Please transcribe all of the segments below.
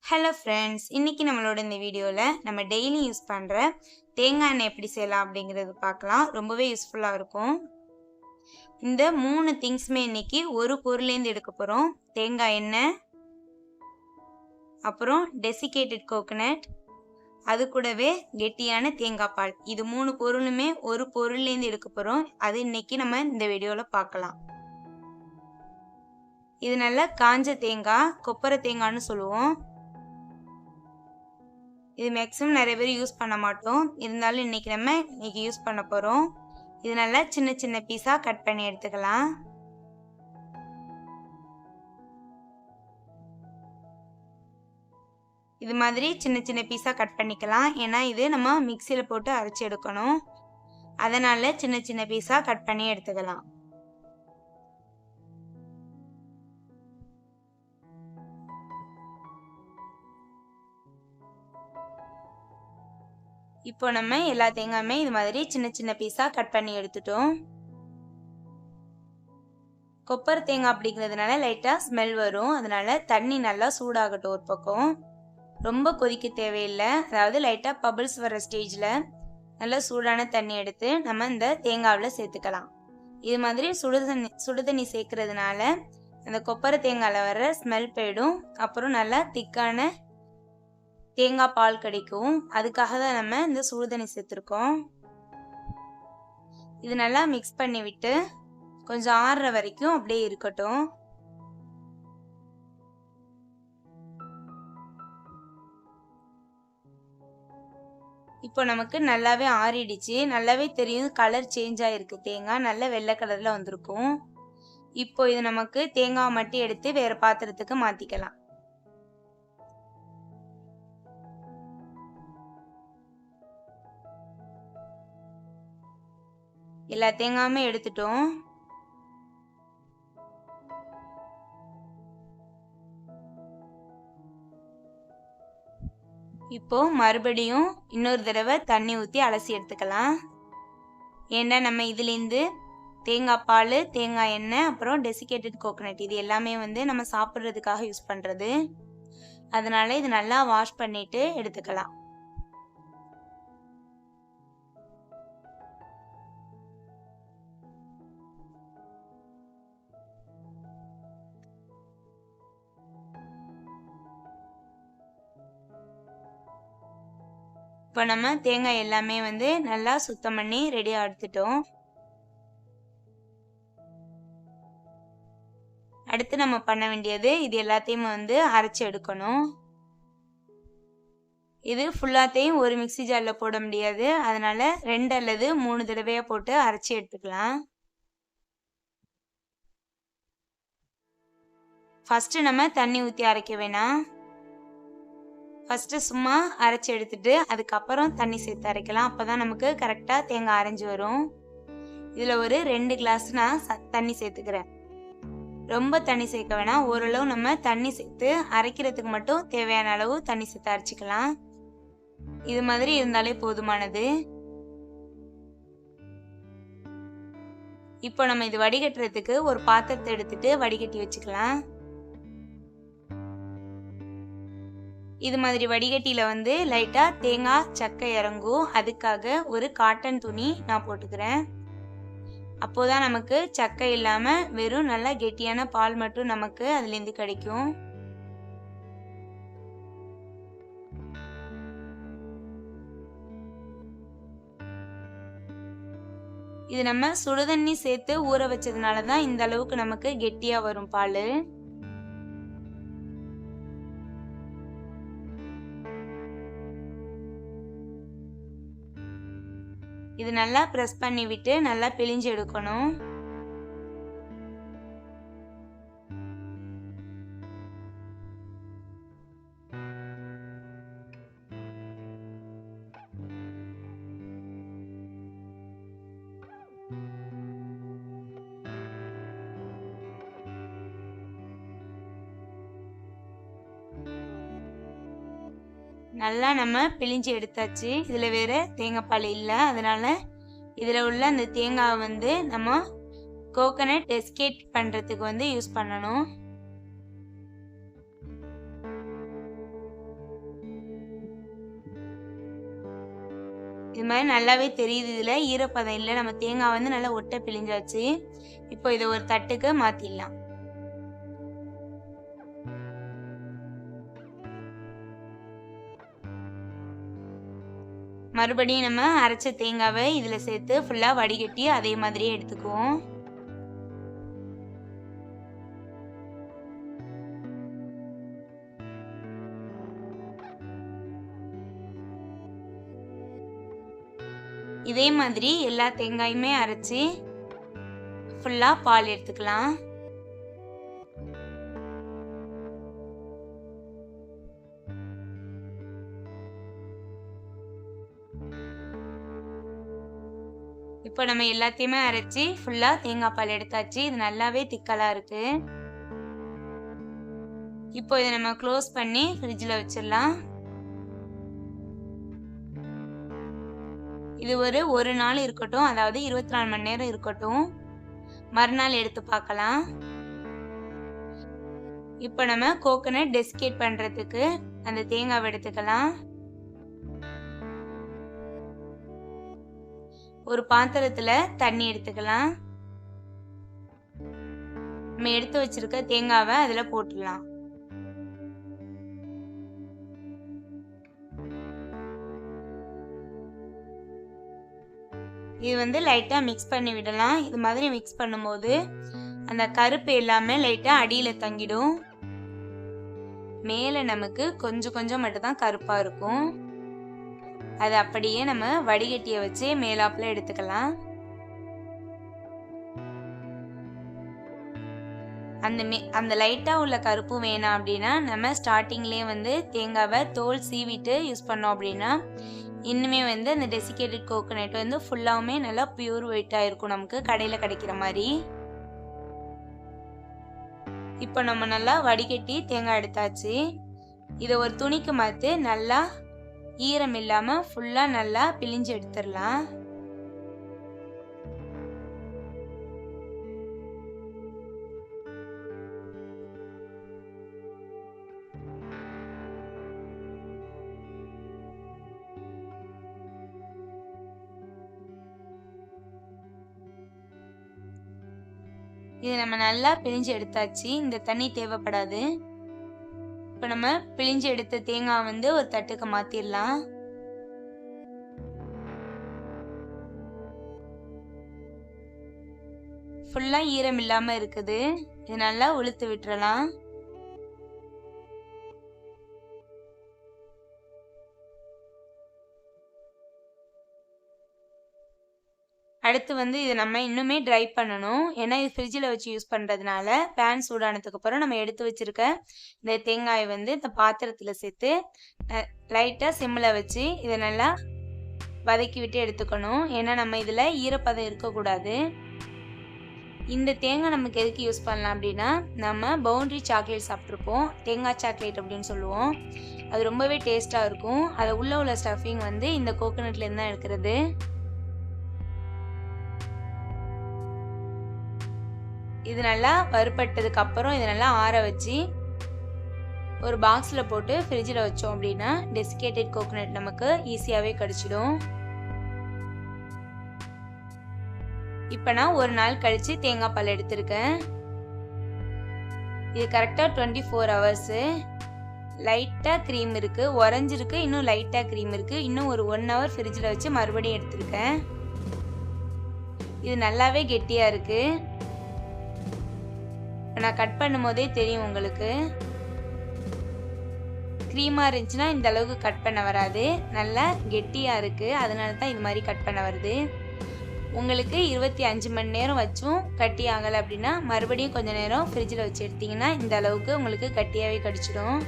Hello friends, இன்னைக்கு நம்மளோட இந்த வீடியோவில் நம்ம டெய்லி யூஸ் பண்ணுற தேங்காய் எண்ணெய் எப்படி செய்யலாம் அப்படிங்கிறது பார்க்கலாம். ரொம்பவே யூஸ்ஃபுல்லாக இருக்கும். இந்த 3 திங்ஸுமே இன்னைக்கு ஒரு பொருள்லேருந்து எடுக்க போகிறோம். தேங்காய் எண்ணெய், அப்புறம் டெசிகேட்டட் கோகோனட், அது கூடவே கெட்டியான தேங்காய் பால். இது 3 பொருளுமே ஒரு பொருள்லேருந்து எடுக்க போகிறோம். அது இன்னைக்கு நம்ம இந்த வீடியோவில் பார்க்கலாம். இது நல்ல காஞ்ச தேங்காய், கொப்பரை தேங்காய்னு சொல்லுவோம். இது மேக்ஸிமம் நிறைய பேர் யூஸ் பண்ண மாட்டோம். இருந்தாலும் இன்னைக்கு யூஸ் பண்ண போகிறோம். இது நல்லா சின்ன சின்ன பீஸாக கட் பண்ணி எடுத்துக்கலாம். இது மாதிரி சின்ன சின்ன பீஸாக கட் பண்ணிக்கலாம். ஏன்னா இது நம்ம மிக்சியில் போட்டு அரைச்சி எடுக்கணும். அதனால் சின்ன சின்ன பீஸாக கட் பண்ணி எடுத்துக்கலாம். இப்போ நம்ம எல்லா தேங்காயுமே இது மாதிரி சின்ன சின்ன பீஸாக கட் பண்ணி எடுத்துட்டோம். கொப்பரை தேங்காய் அப்படிங்கிறதுனால லைட்டாக ஸ்மெல் வரும். அதனால தண்ணி நல்லா சூடாகட்டும். ஒரு பக்கம் ரொம்ப கொதிக்க தேவையில்லை. அதாவது லைட்டாக பபிள்ஸ் வர ஸ்டேஜில் நல்லா சூடான தண்ணி எடுத்து நம்ம இந்த தேங்காவில் சேர்த்துக்கலாம். இது மாதிரி சுடுதண்ணி சேர்க்கறதுனால அந்த கொப்பரை தேங்காயில் வர ஸ்மெல் போயிடும். அப்புறம் நல்லா திக்கான தேங்காய் பால் கிடைக்கும். அதுக்காக தான் நம்ம இந்த சுடுதண்ணி சேர்த்துருக்கோம். இது நல்லா மிக்ஸ் பண்ணி விட்டு கொஞ்சம் ஆறுற வரைக்கும் அப்படியே இருக்கட்டும். இப்போ நமக்கு நல்லாவே ஆறிடுச்சு. நல்லாவே தெரியும், கலர் சேஞ்ச் ஆகிருக்கு. தேங்காய் நல்ல வெள்ளை கலரில் வந்திருக்கும். இப்போ இது நமக்கு தேங்காய் மட்டும் எடுத்து வேறு பாத்திரத்துக்கு மாற்றிக்கலாம். எல்லா தேங்காயுமே எடுத்துட்டோம். இப்போ மறுபடியும் இன்னொரு தடவை தண்ணி ஊற்றி அலசி எடுத்துக்கலாம். ஏன்னா நம்ம இதுலேருந்து தேங்காய் பால், தேங்காய் எண்ணெய், அப்புறம் டெசிகேட்டட் கோகோனட் இது எல்லாமே நம்ம சாப்பிட்றதுக்காக யூஸ் பண்ணுறது. அதனால இது நல்லா வாஷ் பண்ணிட்டு எடுத்துக்கலாம். இப்போ நம்ம தேங்காய் எல்லாமே நல்லா சுத்தம் பண்ணி ரெடியாக எடுத்துட்டோம். அடுத்து நம்ம பண்ண வேண்டியது இது எல்லாத்தையும் அரைச்சி எடுக்கணும். இது ஃபுல்லாத்தையும் ஒரு மிக்சி ஜாரில் போட முடியாது. அதனால 2 அல்லது 3 தடவையாக போட்டு அரைச்சி எடுத்துக்கலாம். ஃபஸ்ட்டு நம்ம தண்ணி ஊற்றி அரைக்க வேணாம். ஃபஸ்ட்டு சும்மா அரைச்சி எடுத்துட்டு அதுக்கப்புறம் தண்ணி சேர்த்து அரைக்கலாம். அப்போ தான் நமக்கு கரெக்டாக தேங்காய் அரைஞ்சி வரும். இதில் ஒரு 2 கிளாஸ் நான் தண்ணி சேர்த்துக்கிறேன். ரொம்ப தண்ணி சேர்க்க வேணாம். ஓரளவு நம்ம தண்ணி சேர்த்து அரைக்கிறதுக்கு மட்டும் தேவையான அளவு தண்ணி சேர்த்து அரைச்சிக்கலாம். இது மாதிரி இருந்தாலே போதுமானது. இப்போ நம்ம இது வடிகட்டுறதுக்கு ஒரு பாத்திரத்தை எடுத்துட்டு வடிகட்டி வச்சுக்கலாம். இது மாதிரி வடிகட்டியில் லைட்டாக தேங்காய் சக்கை இறங்கும். அதுக்காக ஒரு காட்டன் துணி நான் போட்டுக்கிறேன். அப்போதான் நமக்கு சக்கை இல்லாமல் வெறும் நல்லா கெட்டியான பால் மட்டும் நமக்கு அதுலேருந்து கிடைக்கும். இது நம்ம சுடுதண்ணி சேர்த்து ஊற வச்சதுனால தான் இந்த அளவுக்கு நமக்கு கெட்டியாக வரும் பால். இது நல்லா ப்ரெஸ் பண்ணி விட்டு நல்லா பிழிஞ்சு எடுக்கணும். நல்லா நம்ம பிழிஞ்சு எடுத்தாச்சு. இதில் வேறு தேங்காய் பால் இல்லை. அதனால் இதில் உள்ள அந்த தேங்காவை நம்ம கோகோனட் டெசிகேட் பண்ணுறதுக்கு யூஸ் பண்ணணும். இது மாதிரி நல்லாவே தெரியுது, இதில் ஈரப்பதம் இல்லை. நம்ம தேங்காய் வந்து நல்லா ஒட்டை பிழிஞ்சாச்சு. இப்போ இதை ஒரு தட்டுக்கு மாற்றிடலாம். மறுபடியும் நம்ம அரைச்ச தேங்காவை இதில் சேர்த்து ஃபுல்லாக வடிகட்டி அதே மாதிரியே எடுத்துக்குவோம். இதே மாதிரி எல்லா தேங்காயுமே அரைச்சி ஃபுல்லாக பால் எடுத்துக்கலாம். இப்போ நம்ம எல்லாத்தையுமே அரைச்சி ஃபுல்லாக தேங்காய் பால் எடுத்தாச்சு. இது நல்லாவே திக்கலாக இருக்கு. இப்போ இதை நம்ம க்ளோஸ் பண்ணி ஃப்ரிட்ஜில் வச்சிடலாம். இது ஒரு நாள் இருக்கட்டும், அதாவது 24 மணி நேரம் இருக்கட்டும். மறுநாள் எடுத்து பார்க்கலாம். இப்போ நம்ம கோகனட் டெசிகேட் பண்ணுறதுக்கு அந்த தேங்காவை எடுத்துக்கலாம். ஒரு பாத்திரத்தில் தண்ணி எடுத்துக்கலாம். நம்ம எடுத்து வச்சிருக்க தேங்காவை அதில் போட்டுடலாம். இது வந்து லைட்டாக மிக்ஸ் பண்ணி விடலாம். இது மாதிரி மிக்ஸ் பண்ணும்போது அந்த கருப்பு எல்லாமே லைட்டாக அடியில் தங்கிடும். மேலே நமக்கு கொஞ்சம் கொஞ்சம் மட்டும்தான் கருப்பாக இருக்கும். அது அப்படியே நம்ம வடிகட்டியை வச்சு மேலாப்பில் எடுத்துக்கலாம். அந்த லைட்டாக உள்ள கருப்பு வேணாம் அப்படின்னா நம்ம ஸ்டார்டிங்லேயே வந்து தேங்காவை தோல் சீவிட்டு யூஸ் பண்ணோம் அப்படின்னா இன்னுமே வந்து அந்த டெசிகேட்டட் கோகோனட் வந்து ஃபுல்லாகவுமே நல்லா பியூர் ஒயிட்டாக இருக்கும், நமக்கு கடையில் கிடைக்கிற மாதிரி. இப்போ நம்ம நல்லா வடிகட்டி தேங்காய் எடுத்தாச்சு. இதை ஒரு துணிக்கு மாற்றி நல்லா ஈரம் இல்லாமல் ஃபுல்லாக நல்லா பிழிஞ்சு எடுத்துடலாம். இது நம்ம நல்லா பிழிஞ்சு எடுத்தாச்சு. இந்த தண்ணி தேவைப்படாது. இப்போ நம்ம பிழிஞ்சு எடுத்த தேங்காய் வந்து ஒரு தட்டுக்கு மாத்திரலாம். ஃபுல்லா ஈரம் இல்லாம இருக்குது. இது நல்லா உளுத்து விட்டுறலாம். அடுத்து வந்து இதை நம்ம இன்னுமே ட்ரை பண்ணணும். ஏன்னா இது ஃப்ரிட்ஜில் வச்சு யூஸ் பண்ணுறதுனால பேன் சூடானதுக்கு அப்புறம் நம்ம எடுத்து வச்சிருக்க இந்த தேங்காயை வந்து இந்த பாத்திரத்தில் சேர்த்து லைட்டாக சிம்மில் வச்சு இதை நல்லா வதக்கி விட்டு எடுத்துக்கணும். ஏன்னா நம்ம இதில் ஈரப்பதம் இருக்கக்கூடாது. இந்த தேங்காய் நமக்கு எதுக்கு யூஸ் பண்ணலாம் அப்படின்னா, நம்ம பவுண்டரி சாக்லேட் சாப்பிட்ருப்போம், தேங்காய் சாக்லேட் அப்படின்னு சொல்லுவோம். அது ரொம்பவே டேஸ்ட்டாக இருக்கும். அது உள்ள ஸ்டஃபிங் வந்து இந்த கோகோனட்லேருந்து தான் எடுக்கிறது. இது நல்லா வறுபட்டதுக்கு அப்புறம் இதை நல்லா ஆற வச்சு ஒரு பாக்ஸில் போட்டு ஃப்ரிட்ஜில் வச்சோம் அப்படின்னா டெசிகேட்டட் கோகோனட் நமக்கு ஈஸியாகவே கிடச்சிடும். இப்போ நான் ஒரு நாள் கழித்து தேங்காய் பால் எடுத்திருக்கேன். இது கரெக்டாக 24 ஹவர்ஸு. லைட்டாக க்ரீம் இருக்குது, உறைஞ்சிருக்கு, இன்னும் லைட்டாக க்ரீம் இருக்குது. இன்னும் ஒரு 1 ஹவர் ஃப்ரிட்ஜில் வச்சு மறுபடியும் எடுத்திருக்கேன். இது நல்லாவே கெட்டியாக இருக்குது. நான் கட் பண்ணும் போதே தெரியும் உங்களுக்கு. க்ரீமாக இருந்துச்சுன்னா இந்த அளவுக்கு கட் பண்ண வராது. நல்லா கெட்டியாக இருக்குது, அதனால தான் இது மாதிரி கட் பண்ண வருது. உங்களுக்கு 25 மணி நேரம் வச்சும் கட்டி ஆகலை அப்படின்னா மறுபடியும் கொஞ்சம் நேரம் ஃப்ரிட்ஜில் வச்சு எடுத்திங்கன்னா இந்த அளவுக்கு உங்களுக்கு கட்டியாகவே கிடச்சிடும்.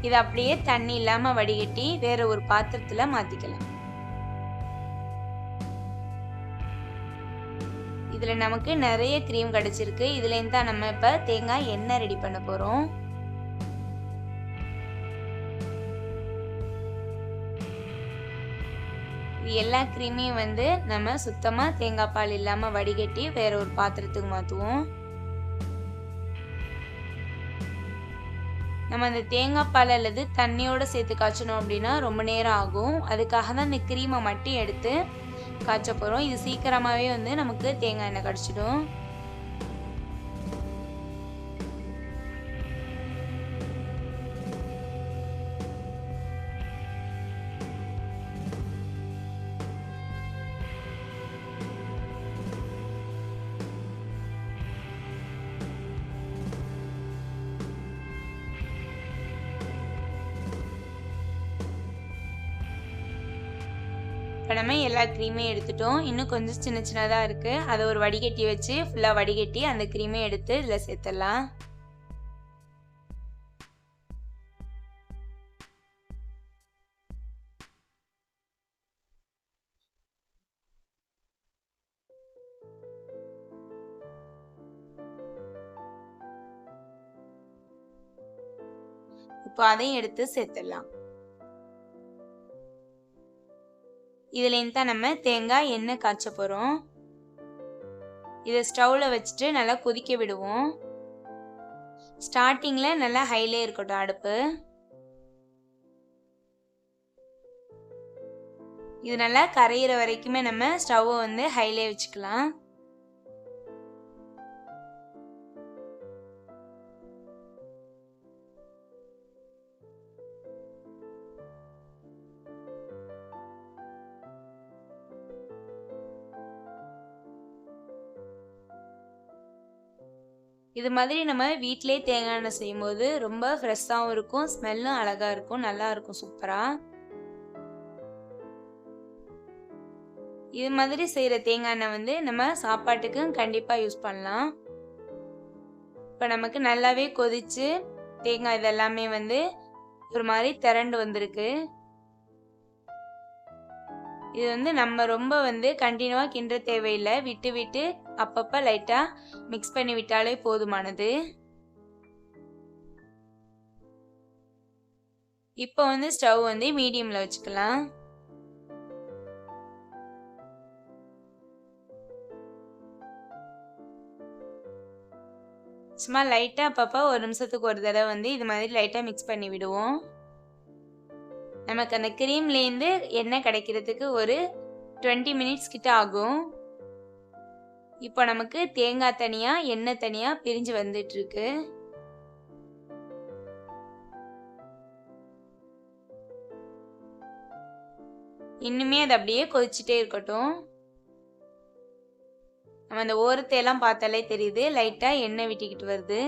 இதை அப்படியே தண்ணி இல்லாமல் வடிகட்டி வேறு ஒரு பாத்திரத்தில் மாற்றிக்கலாம். இதில் நமக்கு நிறைய க்ரீம் கிடச்சிருக்கு. இதுலேருந்து தான் நம்ம இப்போ தேங்காய் எண்ணெய் ரெடி பண்ண போகிறோம். இது எல்லா க்ரீமையும் வந்து நம்ம சுத்தமாக தேங்காய் பால் இல்லாமல் வடிகட்டி வேற ஒரு பாத்திரத்துக்கு மாற்றுவோம். நம்ம அந்த தேங்காய் பால் அல்லது தண்ணியோட சேர்த்து காய்ச்சணும் அப்படின்னா ரொம்ப நேரம் ஆகும். அதுக்காக தான் இந்த க்ரீமை மட்டும் எடுத்து காய்ச்ச போகிறோம். இது சீக்கிரமாகவே வந்து நமக்கு தேங்காய் எண்ணெய் கிடச்சிடும். இப்போ நம்ம எல்லா க்ரீமையும் எடுத்துட்டோம். இன்னும் கொஞ்சம் சின்ன சின்னதாக இருக்குது. அதை ஒரு வடிகட்டி வச்சு ஃபுல்லாக வடிகட்டி அந்த க்ரீமையும் எடுத்து இதில் சேர்த்துடலாம். இப்போ அதையும் எடுத்து சேர்த்துடலாம். இதுலேருந்து தான் நம்ம தேங்காய் எண்ணெய் காய்ச்ச போகிறோம். இதை ஸ்டவ்வில் வச்சுட்டு நல்லா கொதிக்க விடுவோம். ஸ்டார்டிங்கில் நல்லா ஹைலே இருக்கட்டும் அடுப்பு. இது நல்லா கரையிற வரைக்குமே நம்ம ஸ்டவ்வை வந்து ஹைலே வச்சுக்கலாம். இது மாதிரி நம்ம வீட்டிலே தேங்காய் எண்ணெய் செய்யும்போது ரொம்ப ஃப்ரெஷ்ஷாகவும் இருக்கும், ஸ்மெல்லும் அழகாக இருக்கும், நல்லா இருக்கும், சூப்பராக. இது மாதிரி செய்கிற தேங்காய் எண்ணெய் வந்து நம்ம சாப்பாட்டுக்கு கண்டிப்பாக யூஸ் பண்ணலாம். இப்போ நமக்கு நல்லாவே கொதிச்சு தேங்காய் இதெல்லாமே வந்து ஒரு மாதிரி திரண்டு வந்திருக்கு. இது வந்து நம்ம ரொம்ப வந்து கண்டினியூவாக கிண்ட தேவையில்லை. விட்டு விட்டு அப்பப்போ லைட்டாக மிக்ஸ் பண்ணி விட்டாலே போதுமானது. இப்போ வந்து ஸ்டவ் வந்து மீடியமில் வச்சுக்கலாம். சும்மா லைட்டாக அப்பப்போ ஒரு நிமிஷத்துக்கு ஒரு தடவை வந்து இது மாதிரி லைட்டாக மிக்ஸ் பண்ணி விடுவோம். நமக்கு அந்த க்ரீம்லேருந்து எண்ணெய் கிடைக்கிறதுக்கு ஒரு 20 மினிட்ஸ் கிட்ட ஆகும். இப்போ நமக்கு தேங்காய் தனியாக எண்ணெய் தனியாக பிரிஞ்சு வந்துட்டுருக்கு. இன்னுமே அது அப்படியே கொதிச்சுட்டே இருக்கட்டும். நம்ம அந்த ஓரத்தையெல்லாம் பார்த்தாலே தெரியுது, லைட்டாக எண்ணெய் விட்டுக்கிட்டு வருது.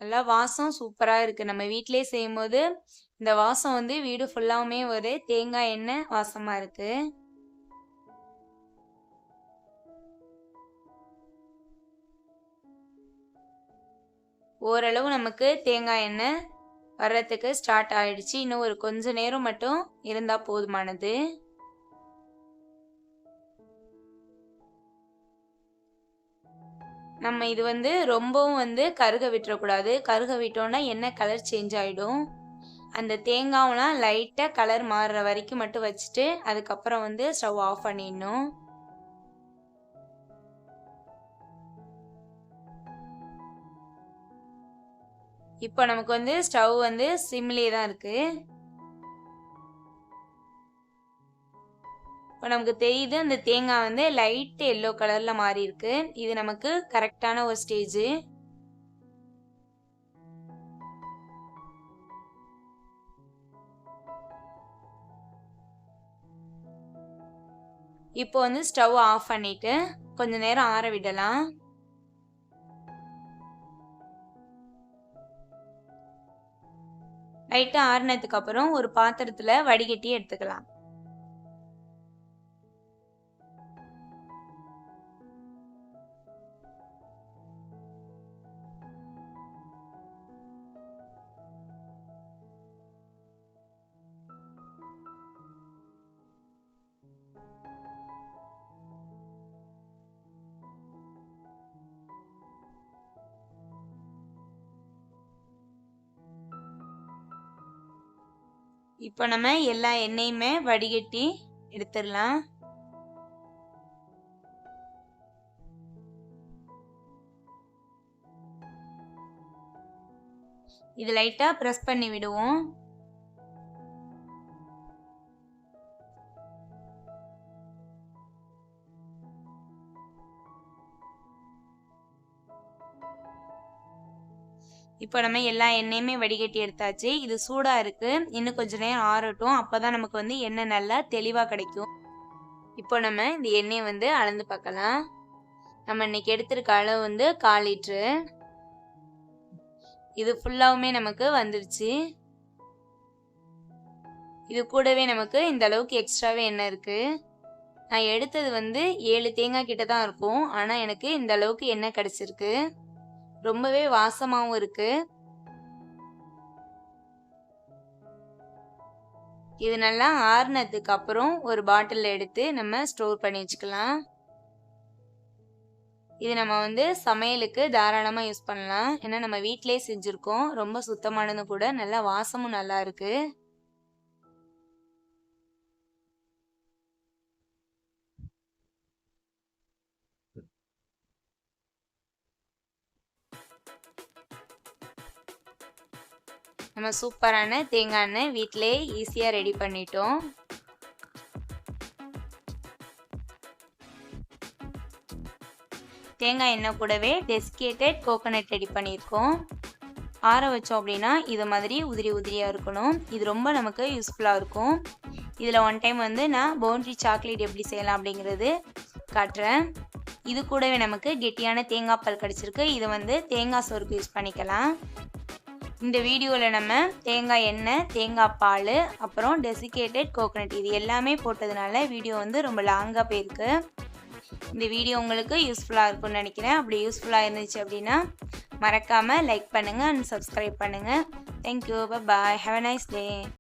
நல்லா வாசம் சூப்பராக இருக்குது. நம்ம வீட்டிலே செய்யும்போது இந்த வாசம் வந்து வீடு ஃபுல்லாகவுமே ஒரு தேங்காய் எண்ணெய் வாசமாக இருக்குது. ஓரளவு நமக்கு தேங்காய் எண்ணெய் வர்றதுக்கு ஸ்டார்ட் ஆயிடுச்சு. இன்னும் ஒரு கொஞ்ச நேரம் மட்டும் இருந்தால் போதுமானது. நம்ம இது வந்து ரொம்பவும் வந்து கருக விட்டுறக்கூடாது. கருக விட்டோம்னா எண்ணெய் கலர் சேஞ்ச் ஆகிடும். அந்த தேங்காய்லாம் லைட்டாக கலர் மாறுற வரைக்கும் மட்டும் வச்சுட்டு அதுக்கப்புறம் வந்து ஸ்டவ் ஆஃப் பண்ணிடணும். இப்போ நமக்கு வந்து ஸ்டவ் வந்து சிம்லேயே தான் இருக்குது. இப்போ நமக்கு தெரியுது அந்த தேங்காய் வந்து லைட் எல்லோ கலரில் மாறி இருக்கு. இது நமக்கு கரெக்டான ஒரு ஸ்டேஜ். இப்போ வந்து ஸ்டவ் ஆஃப் பண்ணிட்டு கொஞ்ச நேரம் ஆற விடலாம். லைட்டாக ஆறினதுக்கு அப்புறம் ஒரு பாத்திரத்தில் வடிகட்டி எடுத்துக்கலாம். இப்போ நம்ம எல்லா எண்ணெயுமே வடிகட்டி எடுத்துடலாம். இது லைட்டா பிரஸ் பண்ணி விடுவோம். இப்போ நம்ம எல்லா எண்ணெயுமே வடிகட்டி எடுத்தாச்சு. இது சூடா இருக்கு. இன்னும் கொஞ்ச நேரம் ஆறட்டும். அப்பதான் நமக்கு வந்து எண்ணெய் நல்லா தெளிவா கிடைக்கும். இப்போ நம்ம இந்த எண்ணெயை வந்து அளந்து பார்க்கலாம். நம்ம இன்னைக்கு எடுத்திருக்க அளவு வந்து 1/4 லிட்டரு. இது ஃபுல்லாவுமே நமக்கு வந்துருச்சு. இது கூடவே நமக்கு இந்த அளவுக்கு எக்ஸ்ட்ராவே எண்ணெய் இருக்கு. நான் எடுத்தது வந்து 7 தேங்காய் கிட்ட தான் இருக்கும். ஆனா எனக்கு இந்த அளவுக்கு எண்ணெய் கிடைச்சிருக்கு. ரொம்பவே வாசமாவும் இருக்கு. இது நல்லா ஆறுனதுக்கு அப்புறம் ஒரு பாட்டில் எடுத்து நம்ம ஸ்டோர் பண்ணி வச்சுக்கலாம். இது நம்ம வந்து சமையலுக்கு தாராளமா யூஸ் பண்ணலாம். ஏன்னா நம்ம வீட்டிலேயே செஞ்சிருக்கோம். ரொம்ப சுத்தமானது கூட, நல்லா வாசமும் நல்லா இருக்கு. நம்ம சூப்பரான தேங்காய் எண்ணெய் வீட்டிலே ஈஸியாக ரெடி பண்ணிட்டோம். தேங்காய் எண்ணெய் கூடவே டெசிகேட்டட் கோகோனட் ரெடி பண்ணியிருக்கோம். ஆற வச்சோம் அப்படின்னா இது மாதிரி உதிரி உதிரியாக இருக்கணும். இது ரொம்ப நமக்கு யூஸ்ஃபுல்லாக இருக்கும். இதில் ஒன் டைம் வந்து நான் பவுண்டரி சாக்லேட் எப்படி செய்யலாம் அப்படிங்கிறது காட்டுறேன். இது கூடவே நமக்கு கெட்டியான தேங்காய் பால் கிடச்சிருக்கு. இது வந்து தேங்காய் சோறுக்கு யூஸ் பண்ணிக்கலாம். இந்த வீடியோவில் நம்ம தேங்காய் எண்ணெய், தேங்காய் பால், அப்புறம் டெசிகேட்டட் கோகோனட் இது எல்லாமே போட்டதுனால வீடியோ வந்து ரொம்ப லாங்காக போயிருக்கு. இந்த வீடியோ உங்களுக்கு யூஸ்ஃபுல்லாக இருக்கும்னு நினைக்கிறேன். அப்படி யூஸ்ஃபுல்லாக இருந்துச்சு அப்படின்னா மறக்காமல் லைக் பண்ணுங்கள் அண்ட் சப்ஸ்கிரைப் பண்ணுங்கள். Thank you. Bye. Have a nice day.